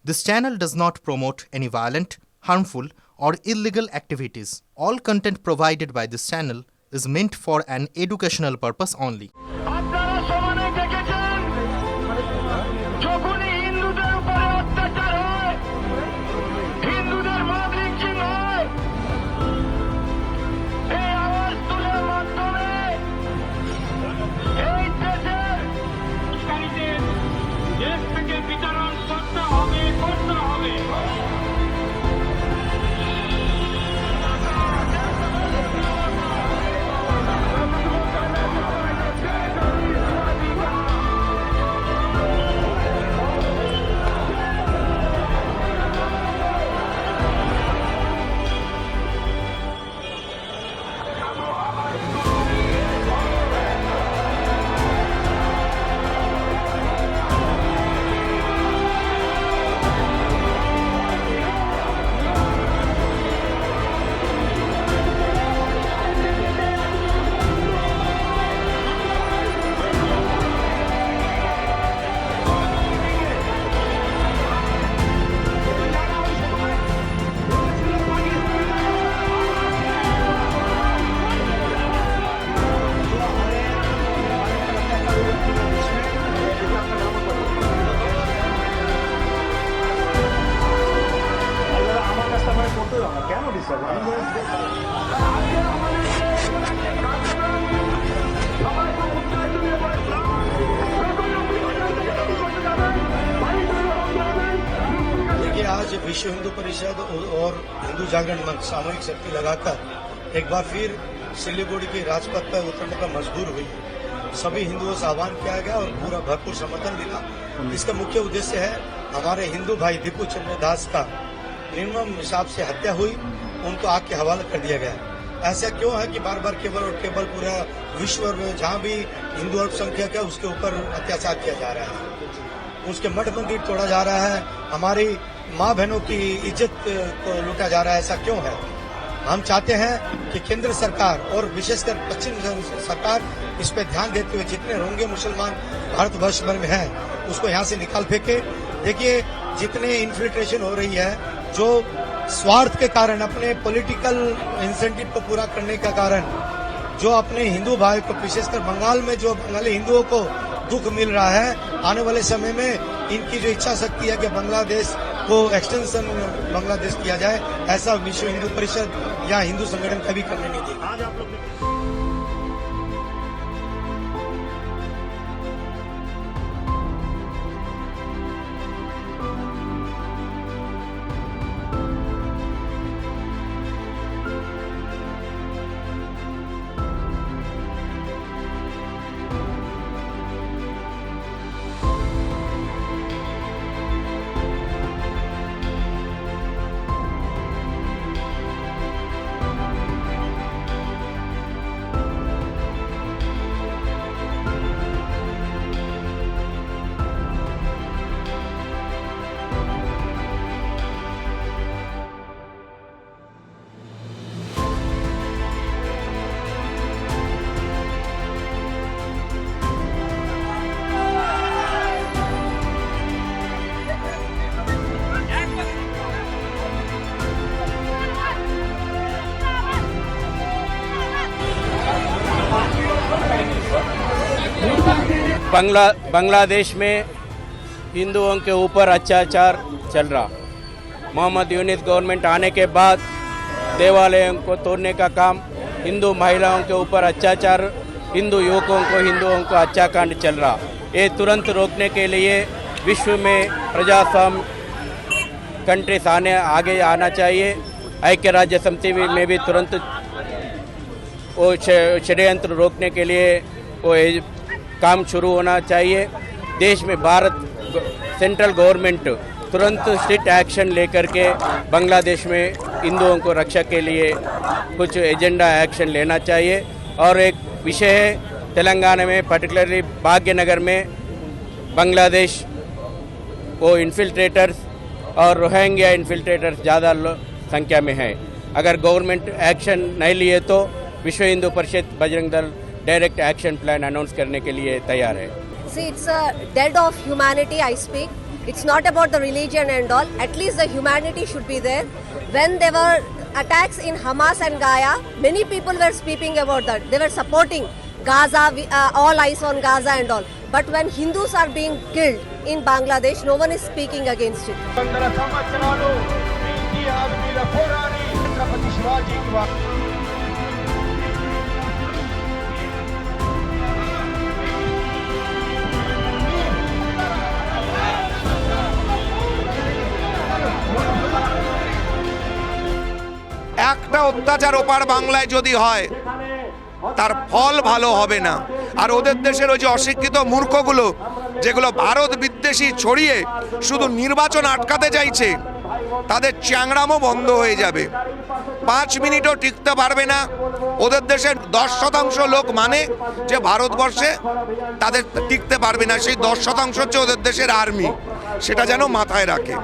This channel does not promote any violent, harmful, or illegal activities. All content provided by this channel is meant for an educational purpose only. আপনারা সমানে দেখেছেন যখনই হিন্দুদের উপরে অত্যাচার হয়, হিন্দুদের মদ লিঞ্চিং হয়, এই আওয়াজ তুলের মাধ্যমে এই দেশের দেশ থেকে বিতরণ করতে হবে। आज विश्व हिंदू परिषद और हिंदू जागरण मंच सामूहिक शक्ति लगाकर एक बार फिर सिलीगुड़ी के राजपथ पर उतरने का मजबूर हुई। सभी हिंदुओं से आह्वान किया गया और पूरा भरपूर समर्थन मिला। इसका मुख्य उद्देश्य है हमारे हिंदू भाई दीपू चंद्र दास का निर्मम हिसाब से हत्या हुई, उनको आग के हवाले कर दिया गया। ऐसा क्यों है कि बार बार केवल और केवल पूरा विश्व में जहाँ भी हिंदू अल्पसंख्यक है उसके ऊपर अत्याचार किया जा रहा है, उसके मठ मंदिर तोड़ा जा रहा है, हमारी माँ बहनों की इज्जत को लूटा जा रहा है। ऐसा क्यों है? हम चाहते हैं कि केंद्र सरकार और विशेषकर पश्चिम सरकार इस पे ध्यान देते हुए जितने रोंगे मुसलमान भारतवर्ष भर में हैं उसको यहाँ से निकाल फेंके। देखिए जितने इन्फिल्ट्रेशन हो रही है, जो स्वार्थ के कारण अपने पॉलिटिकल इंसेंटिव को पूरा करने का कारण जो अपने हिंदू भाई को विशेषकर बंगाल में जो बंगाली हिंदुओं को दुख मिल रहा है, आने वाले समय में इनकी जो इच्छा शक्ति है कि बांग्लादेश को एक्सटेंशन बांग्लादेश किया जाए, ऐसा विश्व हिंदू परिषद या हिंदू संगठन कभी करने नहीं देगा। बांग्लादेश में हिंदुओं के ऊपर अत्याचार चल रहा। मोहम्मद यूनिस गवर्नमेंट आने के बाद देवालयों को तोड़ने का काम, हिंदू महिलाओं के ऊपर अत्याचार, हिंदू युवकों को हिंदुओं को हत्याकांड चल रहा। ये तुरंत रोकने के लिए विश्व में प्रजास्वाम्य कंट्रीज आगे आना चाहिए। ऐक्य राज्य समिति में भी तुरंत वो षड्यंत्र रोकने के लिए वो काम शुरू होना चाहिए। देश में भारत सेंट्रल गवर्नमेंट तुरंत स्ट्रिक्ट एक्शन लेकर के बांग्लादेश में हिंदुओं को रक्षा के लिए कुछ एजेंडा एक्शन लेना चाहिए। और एक विषय है तेलंगाना में पर्टिकुलरली भाग्यनगर में बांग्लादेश वो इन्फिल्ट्रेटर्स और रोहिंग्या इन्फिल्ट्रेटर्स ज़्यादा संख्या में हैं। अगर गवर्नमेंट एक्शन नहीं लिए तो विश्व Hindu Parishad Bajrang Dal direct action plan announce करने के लिए तैयार है। See, it's a dead of humanity I speak. It's not about the religion and all. At least the humanity should be there. When there were attacks in Hamas and Gaza, many people were speaking about that. They were supporting Gaza, all eyes on Gaza and all. But when Hindus are being killed in Bangladesh, no one is speaking against it. 100 సంవత్సరాలు ఇతిహాస మీద పోరాడి ఛత్రపతి శివాజీకి একটা অত্যাচার ওপার বাংলায় যদি হয় তার ফল ভালো হবে না। আর ওদের দেশের ওই যে অশিক্ষিত মূর্খগুলো যেগুলো ভারত বিদ্বেষী ছড়িয়ে শুধু নির্বাচন আটকাতে চাইছে, তাদের চ্যাংড়ামো বন্ধ হয়ে যাবে। 5 মিনিটও টিকতে পারবে না। ওদের দেশের 10% লোক মানে যে ভারতবর্ষে তাদের টিকতে পারবে না, সেই 10% হচ্ছে ওদের দেশের আর্মি। সেটা যেন মাথায় রাখে।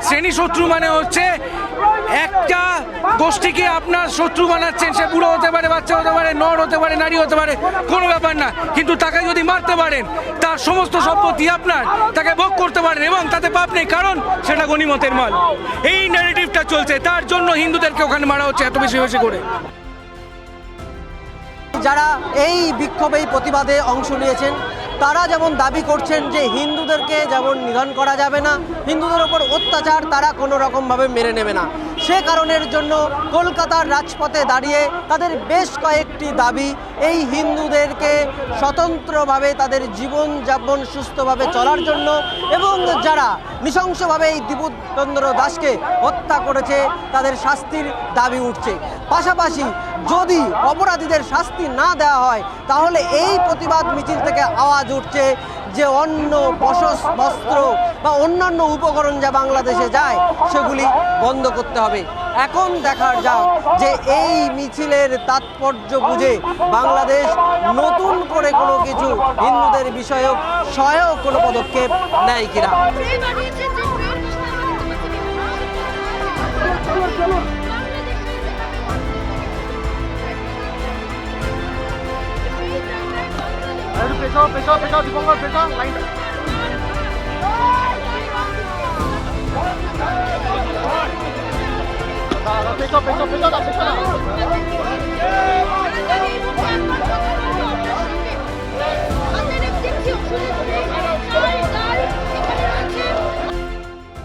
শ্রেণী শত্রু মানে হচ্ছে একটা গোষ্ঠীকে আপনার শত্রু বানাচ্ছেন। সে বুড়ো হতে পারে, বাচ্চা হতে পারে, নর হতে পারে, নারী হতে পারে, কোনো ব্যাপার না। কিন্তু তাকে যদি মারতে পারেন, তার সমস্ত সম্পত্তি আপনার, তাকে ভোগ করতে পারেন এবং তাতে পাপ নেই, কারণ সেটা গনিমতের মাল। এই ন্যারেটিভটা চলছে, তার জন্য হিন্দুদেরকে ওখানে মারা হচ্ছে এত বেশি বেশি করে। যারা এই বিক্ষোভে এই প্রতিবাদে অংশ নিয়েছেন তারা যেমন দাবি করছেন যে হিন্দুদেরকে যেমন নিধন করা যাবে না, হিন্দুদের ওপর অত্যাচার তারা কোনো রকমভাবে মেনে নেবে না। সে কারণের জন্য কলকাতার রাজপথে দাঁড়িয়ে তাদের বেশ কয়েকটি দাবি, এই হিন্দুদেরকে স্বতন্ত্রভাবে তাদের জীবনযাপন সুস্থভাবে চলার জন্য এবং যারা নৃশংসভাবে এই দীপচন্দ্র দাসকে হত্যা করেছে তাদের শাস্তির দাবি উঠছে। পাশাপাশি যদি অপরাধীদের শাস্তি না দেওয়া হয় তাহলে এই প্রতিবাদ মিছিল থেকে আওয়াজ উঠছে যে অন্য বস্ত্র বা অন্যান্য উপকরণ যা বাংলাদেশে যায় সেগুলি বন্ধ করতে হবে। এখন দেখার যাক যে এই মিছিলের তাৎপর্য বুঝে বাংলাদেশ নতুন করে কোনো কিছু হিন্দুদের বিষয়ক সহায়ক কোনো পদক্ষেপ নেয় কিনা।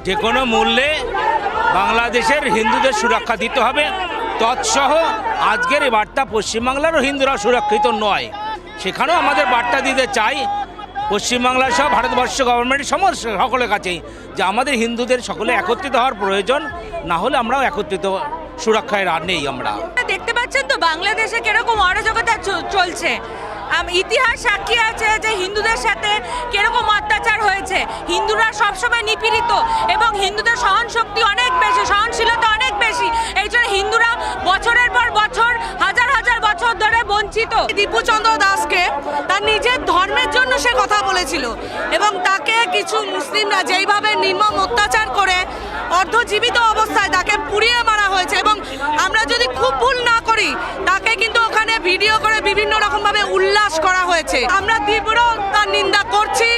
যে কোনো মূল্যে বাংলাদেশের হিন্দুদের সুরক্ষা দিতে হবে। তৎসহ আজকের এই বার্তা পশ্চিমবাংলারও হিন্দুরা সুরক্ষিত নয়, সেখানেও আমাদের বার্তা দিতে চাই পশ্চিমবাংলার সহ ভারতবর্ষ গভর্নমেন্টের সমস্ত সকলের কাছেই যে আমাদের হিন্দুদের সকলে একত্রিত হওয়ার প্রয়োজন, না হলে আমরাও একত্রিত সুরক্ষায় নেই। আমরা দেখতে পাচ্ছেন তো বাংলাদেশে কিরকম অরাজকতা চলছে। ইতিহাস সাক্ষী আছে যে হিন্দুদের সাথে কিরকম অত্যাচার হয়েছে। হিন্দুরা সবসময় নিপীড়িত এবং হিন্দুদের সহন শক্তি অনেক বেশি, সহনশীলতা অনেক বেশি। এই জন্য হিন্দুরা বছরের পর বছর, হাজার হাজার বছর ধরে বঞ্চিত। দীপচন্দ্র দাসকে তার নিজের ধর্মের জন্য সে কথা বলেছিল এবং তাকে কিছু মুসলিমরা যেইভাবে নির্মম অত্যাচার করে অর্ধজীবিত অবস্থায় তাকে পুড়িয়ে মারা হয়েছে এবং আমরা যদি খুব ভুল না করি তাকে কিন্তু ওখানে ভিডিও করে বিভিন্ন রকমভাবে উল্লাস করা হয়েছে। আমরা তীব্র তার নিন্দা করছি।